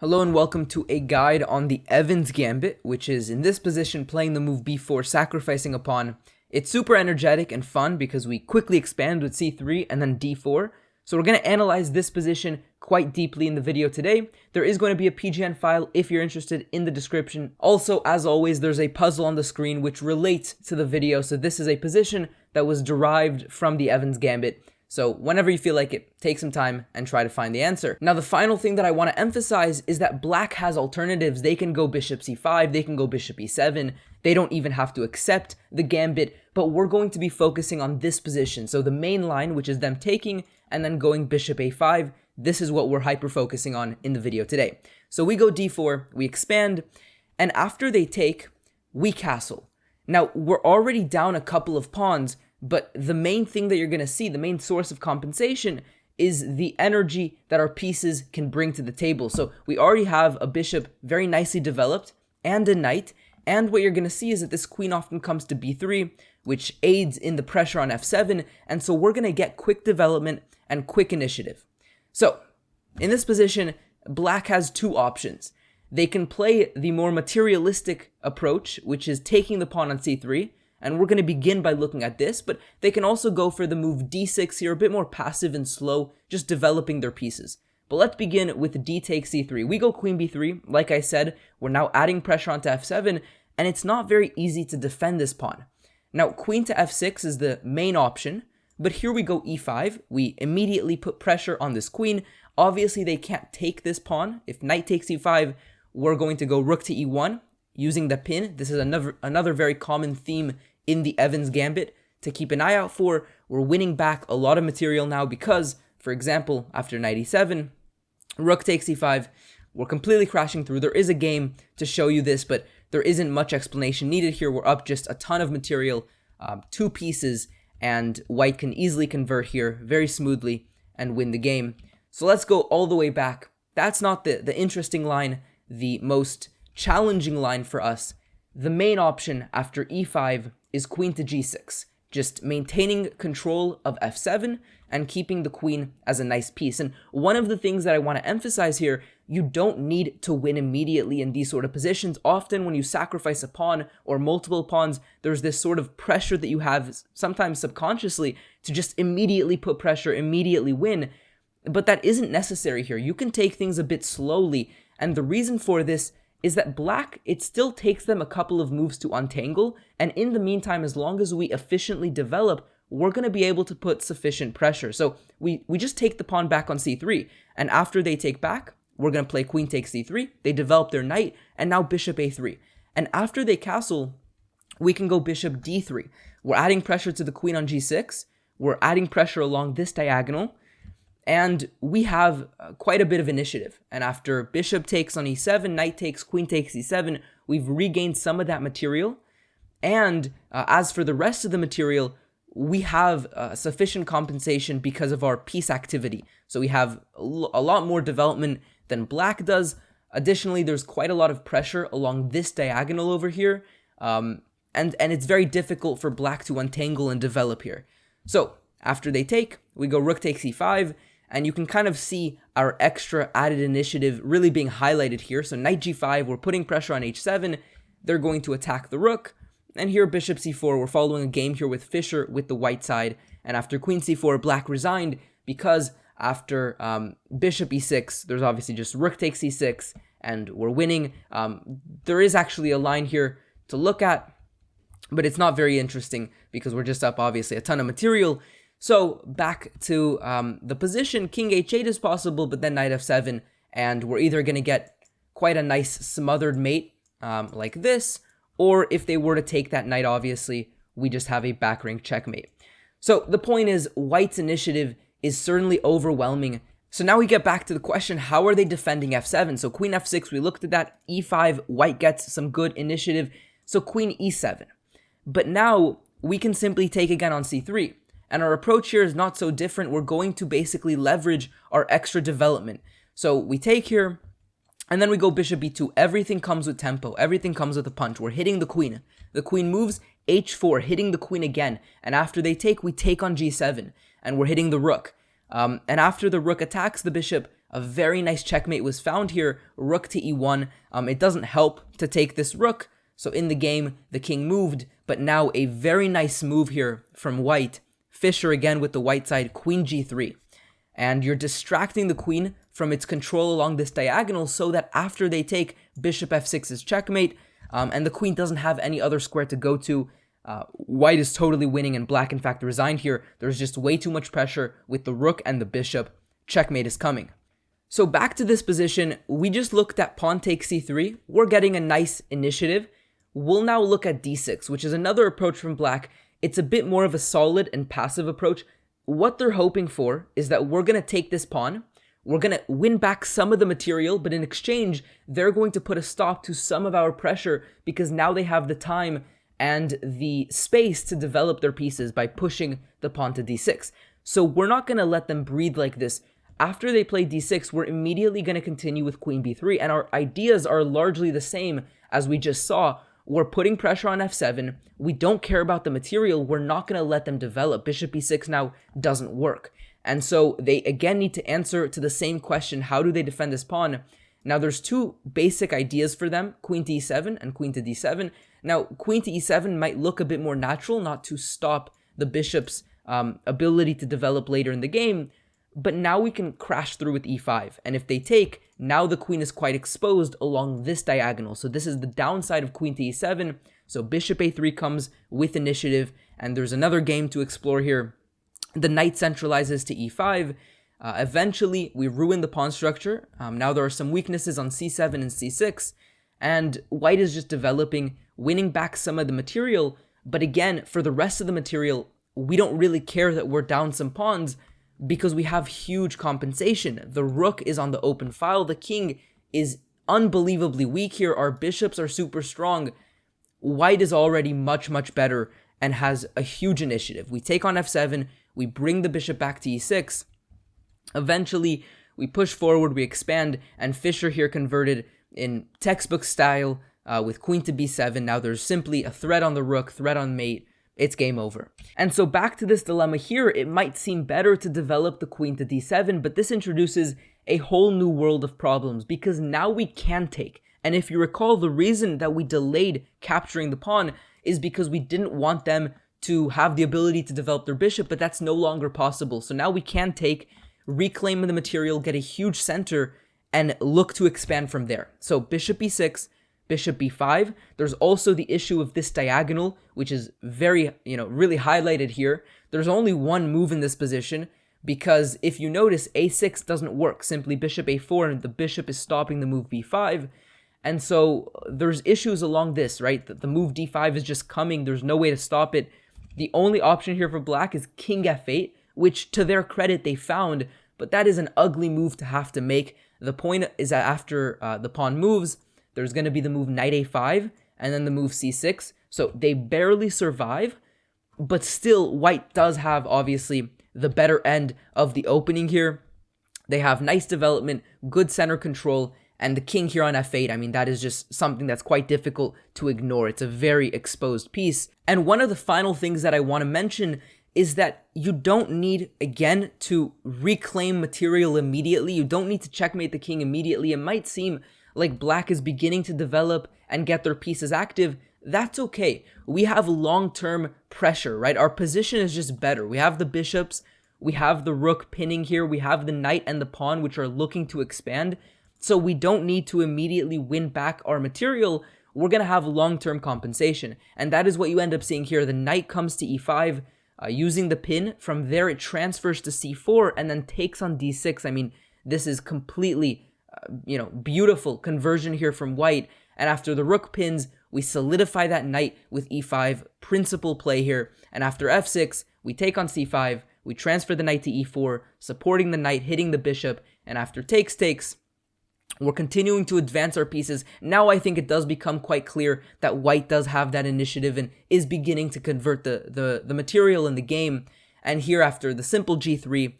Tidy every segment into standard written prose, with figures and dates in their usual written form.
Hello and welcome to a guide on the Evans Gambit, which is in this position playing the move b4, sacrificing a pawn. It's super energetic and fun because we quickly expand with c3 and then d4. So we're going to analyze this position quite deeply in the video today. There is going to be a PGN file if you're interested in the description. Also, as always, there's a puzzle on the screen which relates to the video. So this is a position that was derived from the Evans Gambit. So whenever you feel like it, take some time and try to find the answer. Now, the final thing that I want to emphasize is that black has alternatives. They can go bishop c5, they can go bishop e7. They don't even have to accept the gambit, but we're going to be focusing on this position. So the main line, which is them taking and then going bishop a5, this is what we're hyper-focusing on in the video today. So we go d4, we expand, and after they take, we castle. Now, we're already down a couple of pawns, but the main thing that you're going to see, the main source of compensation, is the energy that our pieces can bring to the table. So we already have a bishop very nicely developed and a knight. And what you're going to see is that this queen often comes to b3, which aids in the pressure on f7. And so we're going to get quick development and quick initiative. So in this position, black has two options. They can play the more materialistic approach, which is taking the pawn on c3. And we're going to begin by looking at this, but they can also go for the move d6 here, a bit more passive and slow, just developing their pieces. But let's begin with d takes c3. We go queen b3. Like I said, we're now adding pressure onto f7, and it's not very easy to defend this pawn. Now, queen to f6 is the main option, but here we go e5. We immediately put pressure on this queen. Obviously, they can't take this pawn. If knight takes e5, we're going to go rook to e1 using the pin. This is another very common theme in the Evans Gambit to keep an eye out for. We're winning back a lot of material now because, for example, after knight e7, rook takes e5, we're completely crashing through. There is a game to show you this, but there isn't much explanation needed here. We're up just a ton of material, two pieces, and white can easily convert here very smoothly and win the game. So let's go all the way back. That's not the interesting line, the most challenging line for us. The main option after e5 is queen to g6, just maintaining control of f7 and keeping the queen as a nice piece. And one of the things that I want to emphasize here, you don't need to win immediately in these sort of positions. Often when you sacrifice a pawn or multiple pawns, there's this sort of pressure that you have, sometimes subconsciously, to just immediately put pressure, immediately win. But that isn't necessary here. You can take things a bit slowly, and the reason for this is that black, it still takes them a couple of moves to untangle, and in the meantime, as long as we efficiently develop, we're going to be able to put sufficient pressure. So we just take the pawn back on c3, and after they take back, we're going to play queen takes c3, they develop their knight, and now bishop a3. And after they castle, we can go bishop d3. We're adding pressure to the queen on g6, we're adding pressure along this diagonal, and we have quite a bit of initiative. And after bishop takes on e7, knight takes, queen takes e7, we've regained some of that material. And as for the rest of the material, we have sufficient compensation because of our piece activity. So we have a lot more development than black does. Additionally, there's quite a lot of pressure along this diagonal over here. And it's very difficult for black to untangle and develop here. So after they take, we go rook takes e5. And you can kind of see our extra added initiative really being highlighted here. So knight g5, we're putting pressure on h7. They're going to attack the rook. And here bishop c4, we're following a game here with Fischer with the white side. And after queen c4, black resigned because after bishop e6, there's obviously just rook takes e6, and we're winning. There is actually a line here to look at, but it's not very interesting because we're just up, obviously, a ton of material. So back to the position, king h8 is possible, but then knight f7, and we're either going to get quite a nice smothered mate like this, or if they were to take that knight, obviously, we just have a back rank checkmate. So the point is, white's initiative is certainly overwhelming. So now we get back to the question, how are they defending f7? So queen f6, we looked at that, e5, white gets some good initiative, so queen e7. But now we can simply take again on c3. And our approach here is not so different. We're going to basically leverage our extra development. So we take here, and then we go bishop b2. Everything comes with tempo. Everything comes with a punch. We're hitting the queen. The queen moves, h4, hitting the queen again. And after they take, we take on g7, and we're hitting the rook. And after the rook attacks the bishop, A very nice checkmate was found here, rook to e1. It doesn't help to take this rook, so in the game, the king moved, but now a very nice move here from white. Fischer again with the white side, queen g3. And you're distracting the queen from its control along this diagonal so that after they take, bishop f6 is checkmate, and the queen doesn't have any other square to go to. White is totally winning, and black in fact resigned here. There's just way too much pressure with the rook and the bishop. Checkmate is coming. So back to this position, we just looked at pawn takes c3. We're getting a nice initiative. We'll now look at d6, which is another approach from black. It's a bit more of a solid and passive approach. What they're hoping for is that we're going to take this pawn, we're going to win back some of the material, but in exchange, they're going to put a stop to some of our pressure because now they have the time and the space to develop their pieces by pushing the pawn to d6. So we're not going to let them breathe like this. After they play d6, we're immediately going to continue with queen b3, and our ideas are largely the same as we just saw. We're putting pressure on f7. We don't care about the material. We're not going to let them develop. Bishop e6 now doesn't work. And so they again need to answer to the same question. How do they defend this pawn? Now there's two basic ideas for them, queen to e7 and queen to d7. Now queen to e7 might look a bit more natural, not to stop the bishop's ability to develop later in the game. But now we can crash through with e5. And if they take, now the queen is quite exposed along this diagonal. So this is the downside of queen to e7. So bishop a3 comes with initiative. And there's another game to explore here. The knight centralizes to e5. Eventually, we ruin the pawn structure. Now there are some weaknesses on c7 and c6. And white is just developing, winning back some of the material. But again, for the rest of the material, we don't really care that we're down some pawns, because we have huge compensation. The rook is on the open file. The king is unbelievably weak here. Our bishops are super strong. White is already much, much better and has a huge initiative. We take on f7. We bring the bishop back to e6. Eventually, we push forward. We expand. And Fischer here converted in textbook style with queen to b7. Now there's simply a threat on the rook, threat on mate. It's game over. And so back to this dilemma here, it might seem better to develop the queen to d7, but this introduces a whole new world of problems because now we can take. And if you recall, the reason that we delayed capturing the pawn is because we didn't want them to have the ability to develop their bishop, but that's no longer possible. So now we can take, reclaim the material, get a huge center, and look to expand from there. So bishop e6, bishop b5. There's also the issue of this diagonal, which is very, really highlighted here. There's only one move in this position because if you notice, a6 doesn't work. Simply bishop a4 and the bishop is stopping the move b5. And so there's issues along this, right? The move d5 is just coming. There's no way to stop it. The only option here for black is king f8, which to their credit they found, but that is an ugly move to have to make. The point is that after the pawn moves, there's going to be the move knight a5 and then the move c6. So they barely survive, but still white does have obviously the better end of the opening here. They have nice development, good center control, and the king here on f8. I mean, that is just something that's quite difficult to ignore. It's a very exposed piece. And one of the final things that I want to mention is that you don't need, again, to reclaim material immediately. You don't need to checkmate the king immediately. It might seem like black is beginning to develop and get their pieces active. That's okay. We have long-term pressure, right? Our position is just better. We have the bishops, we have the rook pinning here, we have the knight and the pawn which are looking to expand. So we don't need to immediately win back our material. We're going to have long-term compensation. And that is what you end up seeing here. The knight comes to e5, using the pin. From there, it transfers to c4 and then takes on d6. I mean, this is completely beautiful conversion here from white. And after the rook pins, we solidify that knight with e5, principal play here. And after f6, we take on c5, we transfer the knight to e4, supporting the knight, hitting the bishop. And after takes, we're continuing to advance our pieces. Now I think it does become quite clear that white does have that initiative and is beginning to convert the material in the game. And here after the simple g3,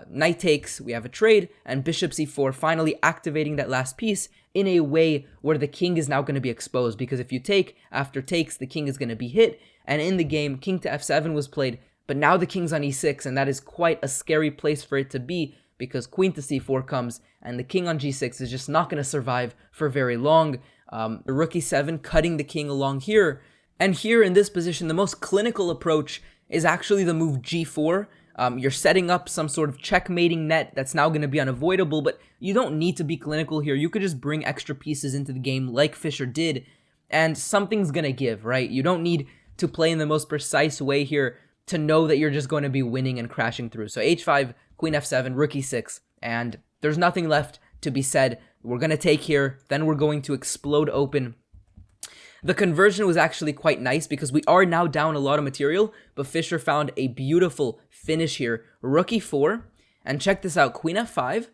knight takes, we have a trade, and bishop c4, finally activating that last piece in a way where the king is now going to be exposed. Because if you take, after takes, the king is going to be hit. And in the game, king to f7 was played, but now the king's on e6, and that is quite a scary place for it to be, because queen to c4 comes, and the king on g6 is just not going to survive for very long. Rook e7 cutting the king along here. And here in this position, the most clinical approach is actually the move g4. You're setting up some sort of checkmating net that's now going to be unavoidable, but you don't need to be clinical here. You could just bring extra pieces into the game like Fischer did, and something's going to give, right? You don't need to play in the most precise way here to know that you're just going to be winning and crashing through. So h5, queen f7, rook e6, and there's nothing left to be said. We're going to take here, then we're going to explode open. The conversion was actually quite nice because we are now down a lot of material, but Fischer found a beautiful finish here. Rook e4, and check this out, queen f5,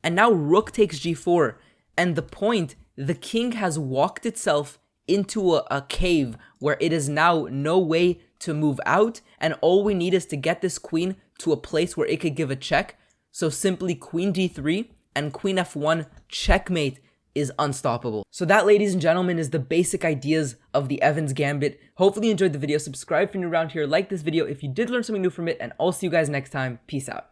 and now rook takes g4, and the point, the king has walked itself into a cave where it is now no way to move out, and all we need is to get this queen to a place where it could give a check. So simply queen d3 and queen f1 checkmate is unstoppable. So that, ladies and gentlemen, is the basic ideas of the Evans Gambit. Hopefully you enjoyed the video. Subscribe if you're new around here, like this video if you did learn something new from it, and I'll see you guys next time. Peace out.